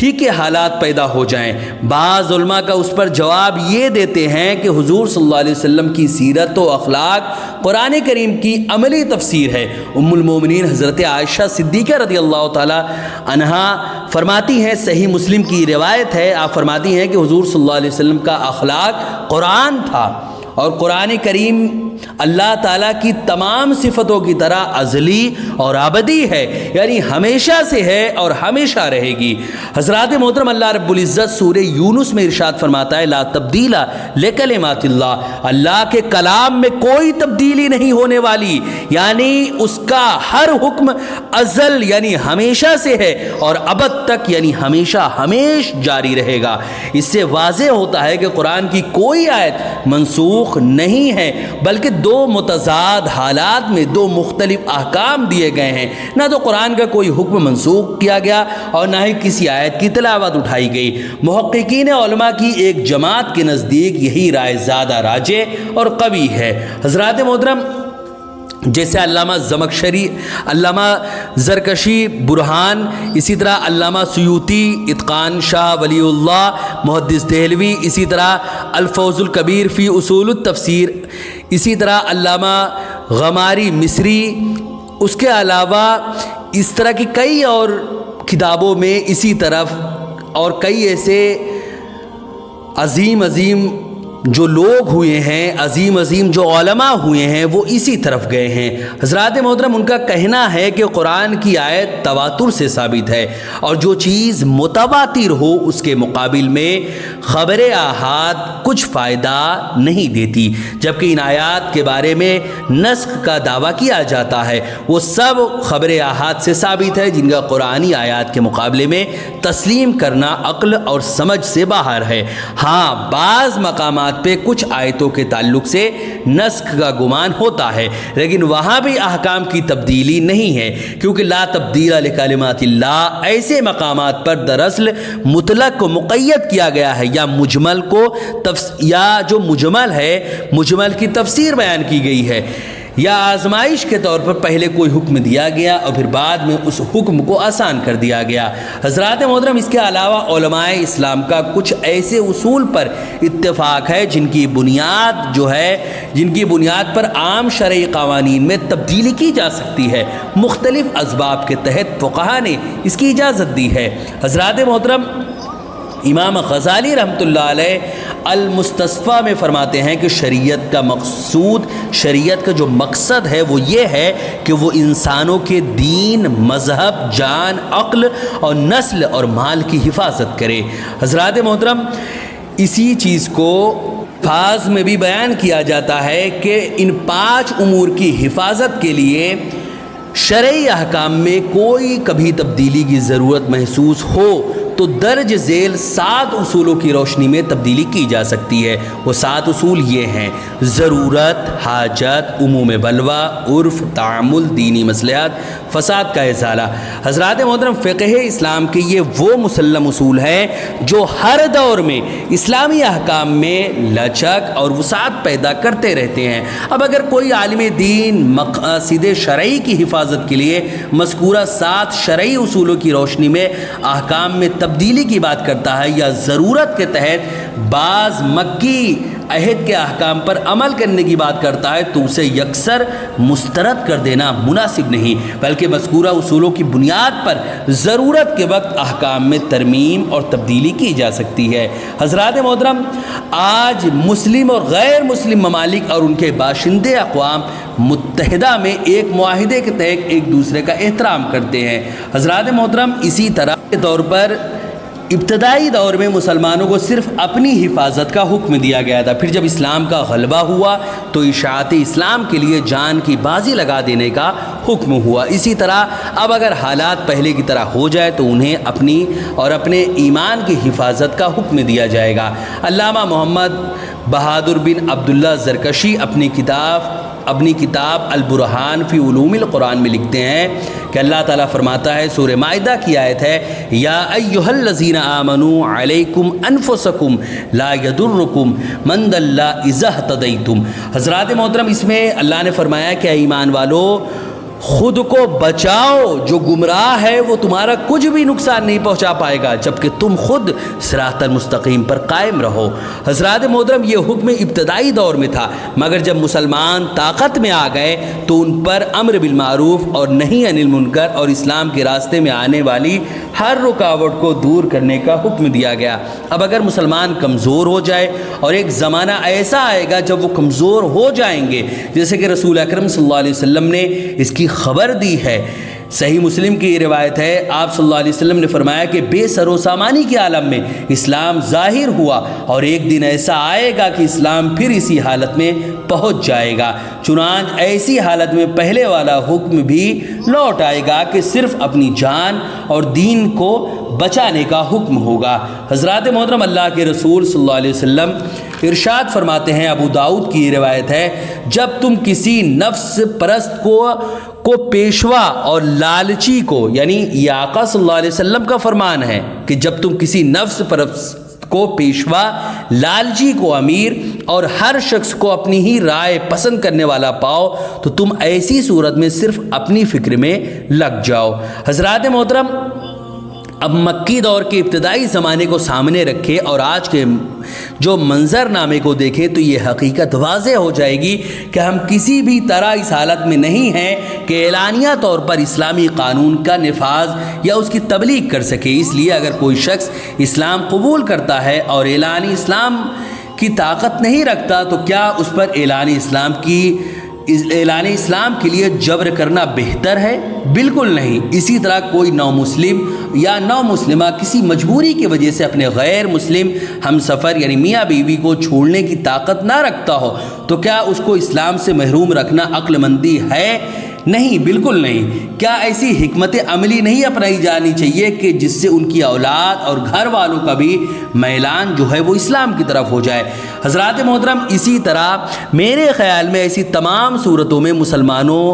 ہی کے حالات پیدا ہو جائیں۔ بعض علماء کا اس پر جواب یہ دیتے ہیں کہ حضور صلی اللہ علیہ وسلم کی سیرت و اخلاق قرآن کریم کی عملی تفسیر ہے۔ ام المومنین حضرت عائشہ صدیقہ رضی اللہ تعالی عنہا فرماتی ہیں، صحیح مسلم کی روایت ہے، آپ فرماتی ہیں کہ حضور صلی اللہ علیہ وسلم کا اخلاق قرآن تھا، اور قرآن کریم اللہ تعالیٰ کی تمام صفتوں کی طرح ازلی اور ابدی ہے، یعنی ہمیشہ سے ہے اور ہمیشہ رہے گی۔ حضرات محترم، اللہ رب العزت سورہ یونس میں ارشاد فرماتا ہے، لا تبدیل لکلمات اللہ، اللہ کے کلام میں کوئی تبدیلی نہیں ہونے والی، یعنی اس کا ہر حکم ازل یعنی ہمیشہ سے ہے اور ابد تک یعنی ہمیشہ ہمیش جاری رہے گا۔ اس سے واضح ہوتا ہے کہ قرآن کی کوئی آیت منسوخ نہیں ہے، بلکہ دو متضاد حالات میں دو مختلف احکام دیے گئے ہیں۔ نہ تو قرآن کا کوئی حکم منسوخ کیا گیا اور نہ ہی کسی آیت کی تلاوت اٹھائی گئی۔ محققین علماء کی ایک جماعت کے نزدیک یہی رائے زیادہ راجح اور قوی ہے۔ حضرات محترم، جیسے علامہ زمخشری، علامہ زرکشی برہان، اسی طرح علامہ سیوطی، اتقان شاہ ولی اللہ، محدث دہلوی، اسی طرح الفوز الکبیر فی اصول التفسیر، اسی طرح علامہ غماری مصری، اس کے علاوہ اس طرح کی کئی اور کتابوں میں اسی طرف اور کئی ایسے عظیم جو لوگ ہوئے ہیں، عظیم جو علماء ہوئے ہیں، وہ اسی طرف گئے ہیں۔ حضرات محترم، ان کا کہنا ہے کہ قرآن کی آیت تواتر سے ثابت ہے، اور جو چیز متواتر ہو اس کے مقابل میں خبر آحاد کچھ فائدہ نہیں دیتی، جبکہ ان آیات کے بارے میں نسخ کا دعویٰ کیا جاتا ہے وہ سب خبر آحاد سے ثابت ہے، جن کا قرآنی آیات کے مقابلے میں تسلیم کرنا عقل اور سمجھ سے باہر ہے۔ ہاں، بعض مقامات پہ کچھ آیتوں کے تعلق سے نسخ کا گمان ہوتا ہے، لیکن وہاں بھی احکام کی تبدیلی نہیں ہے، کیونکہ لا تبدیل لکلمات اللہ ایسے مقامات پر دراصل مطلق کو مقید کیا گیا ہے، یا مجمل کو یا جو مجمل ہے مجمل کی تفسیر بیان کی گئی ہے، یا آزمائش کے طور پر پہلے کوئی حکم دیا گیا اور پھر بعد میں اس حکم کو آسان کر دیا گیا۔ حضرات محترم، اس کے علاوہ علماء اسلام کا کچھ ایسے اصول پر اتفاق ہے جن کی بنیاد پر عام شرعی قوانین میں تبدیلی کی جا سکتی ہے، مختلف اسباب کے تحت فقہا نے اس کی اجازت دی ہے۔ حضرات محترم، امام غزالی رحمۃ اللہ علیہ المستصفیٰ میں فرماتے ہیں کہ شریعت کا جو مقصد ہے وہ یہ ہے کہ وہ انسانوں کے دین، مذہب، جان، عقل اور نسل اور مال کی حفاظت کرے۔ حضرات محترم، اسی چیز کو الفاظ میں بھی بیان کیا جاتا ہے کہ ان 5 امور کی حفاظت کے لیے شرعی احکام میں کوئی کبھی تبدیلی کی ضرورت محسوس ہو تو درج ذیل 7 اصولوں کی روشنی میں تبدیلی کی جا سکتی ہے۔ وہ 7 اصول یہ ہیں: ضرورت، حاجت، عموم بلوہ، عرف، تعامل، دینی مصلحت، فساد کا ازالہ۔ حضرات محترم، فقہ اسلام کے یہ وہ مسلم اصول ہیں جو ہر دور میں اسلامی احکام میں لچک اور وسعت پیدا کرتے رہتے ہیں۔ اب اگر کوئی عالم دین مقاصد شرعی کی حفاظت کے لیے مذکورہ 7 شرعی اصولوں کی روشنی میں احکام میں تبدیلی کی بات کرتا ہے، یا ضرورت کے تحت بعض مکی عہد کے احکام پر عمل کرنے کی بات کرتا ہے، تو اسے یکسر مسترد کر دینا مناسب نہیں، بلکہ مذکورہ اصولوں کی بنیاد پر ضرورت کے وقت احکام میں ترمیم اور تبدیلی کی جا سکتی ہے۔ حضرات محترم، آج مسلم اور غیر مسلم ممالک اور ان کے باشندے اقوام متحدہ میں ایک معاہدے کے تحت ایک دوسرے کا احترام کرتے ہیں۔ حضرات محترم، اسی طرح کے طور پر ابتدائی دور میں مسلمانوں کو صرف اپنی حفاظت کا حکم دیا گیا تھا، پھر جب اسلام کا غلبہ ہوا تو اشاعت اسلام کے لیے جان کی بازی لگا دینے کا حکم ہوا۔ اسی طرح اب اگر حالات پہلے کی طرح ہو جائے تو انہیں اپنی اور اپنے ایمان کی حفاظت کا حکم دیا جائے گا۔ علامہ محمد بہادر بن عبداللہ زرکشی اپنی کتاب البرہان فی علوم القرآن میں لکھتے ہیں کہ اللہ تعالیٰ فرماتا ہے، سورہ مائدہ کی آیت ہے، یا ایھا الذین آمنوا علیکم انفسکم لا یضرکم من ضل اذا اہتدیتم۔ حضرات محترم، اس میں اللہ نے فرمایا کہ ایمان والو، خود کو بچاؤ، جو گمراہ ہے وہ تمہارا کچھ بھی نقصان نہیں پہنچا پائے گا، جبکہ تم خود صراط المستقیم پر قائم رہو۔ حضرات محترم، یہ حکم ابتدائی دور میں تھا، مگر جب مسلمان طاقت میں آ گئے تو ان پر امر بالمعروف اور نہی عن المنکر اور اسلام کے راستے میں آنے والی ہر رکاوٹ کو دور کرنے کا حکم دیا گیا۔ اب اگر مسلمان کمزور ہو جائے، اور ایک زمانہ ایسا آئے گا جب وہ کمزور ہو جائیں گے، جیسے کہ رسول اکرم صلی اللہ علیہ وسلم نے اس کی خبر دی ہے۔ صحیح مسلم کی یہ روایت ہے، آپ صلی اللہ علیہ وسلم نے فرمایا کہ بے سر و سامانی کے عالم میں اسلام ظاہر ہوا، اور ایک دن ایسا آئے گا کہ اسلام پھر اسی حالت میں پہنچ جائے گا۔ چنانچہ ایسی حالت میں پہلے والا حکم بھی لوٹ آئے گا کہ صرف اپنی جان اور دین کو بچانے کا حکم ہوگا۔ حضرات محترم، اللہ کے رسول صلی اللہ علیہ وسلم ارشاد فرماتے ہیں، ابو داؤد کی یہ روایت ہے، جب تم کسی نفس پرست کو پیشوا اور لالچی کو، یعنی یہ آقا صلی اللہ علیہ وسلم کا فرمان ہے کہ جب تم کسی نفس پرست کو پیشوا، لالچی کو امیر اور ہر شخص کو اپنی ہی رائے پسند کرنے والا پاؤ تو تم ایسی صورت میں صرف اپنی فکر میں لگ جاؤ۔ حضرات محترم، اب مکی دور کے ابتدائی زمانے کو سامنے رکھے اور آج کے جو منظر نامے کو دیکھیں تو یہ حقیقت واضح ہو جائے گی کہ ہم کسی بھی طرح اس حالت میں نہیں ہیں کہ اعلانیہ طور پر اسلامی قانون کا نفاذ یا اس کی تبلیغ کر سکے۔ اس لیے اگر کوئی شخص اسلام قبول کرتا ہے اور اعلان اسلام کی طاقت نہیں رکھتا تو کیا اس پر اعلان اسلام کے لیے جبر کرنا بہتر ہے؟ بالکل نہیں۔ اسی طرح کوئی نو مسلم یا نو مسلمہ کسی مجبوری کی وجہ سے اپنے غیر مسلم ہم سفر یعنی میاں بیوی کو چھوڑنے کی طاقت نہ رکھتا ہو تو کیا اس کو اسلام سے محروم رکھنا عقل مندی ہے؟ نہیں، بالکل نہیں۔ کیا ایسی حکمت عملی نہیں اپنائی جانی چاہیے کہ جس سے ان کی اولاد اور گھر والوں کا بھی میلان جو ہے وہ اسلام کی طرف ہو جائے؟ حضرات محترم، اسی طرح میرے خیال میں ایسی تمام صورتوں میں مسلمانوں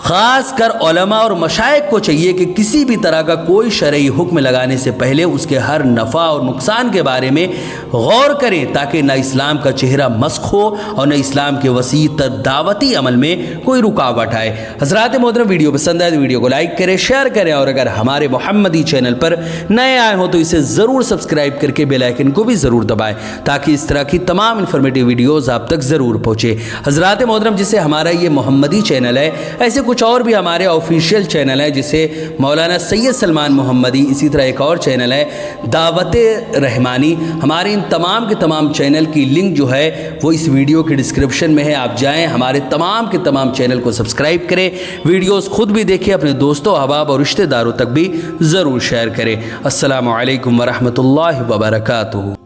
خاص کر علماء اور مشائخ کو چاہیے کہ کسی بھی طرح کا کوئی شرعی حکم لگانے سے پہلے اس کے ہر نفع اور نقصان کے بارے میں غور کریں، تاکہ نہ اسلام کا چہرہ مسخ ہو اور نہ اسلام کے وسیع تر دعوتی عمل میں کوئی رکاوٹ آئے۔ حضرات محترم، ویڈیو پسند آئے تو ویڈیو کو لائک کریں، شیئر کریں، اور اگر ہمارے محمدی چینل پر نئے آئے ہوں تو اسے ضرور سبسکرائب کر کے بیل آئیکن کو بھی ضرور دبائیں تاکہ اس طرح کی تمام انفارمیٹیو ویڈیوز آپ تک ضرور پہنچے۔ حضرات محترم، جسے ہمارا یہ محمدی چینل ہے، ایسے کچھ اور بھی ہمارے آفیشیل چینل ہے جسے مولانا سید سلمان محمدی، اسی طرح ایک اور چینل ہے دعوت رحمانی۔ ہمارے ان تمام کے تمام چینل کی لنک جو ہے وہ اس ویڈیو کے ڈسکرپشن میں ہے، آپ جائیں، ہمارے تمام کے تمام چینل کو سبسکرائب کریں، ویڈیوز خود بھی دیکھیں، اپنے دوستوں، احباب اور رشتہ داروں تک بھی ضرور شیئر کریں۔ السلام علیکم ورحمۃ اللہ وبرکاتہ۔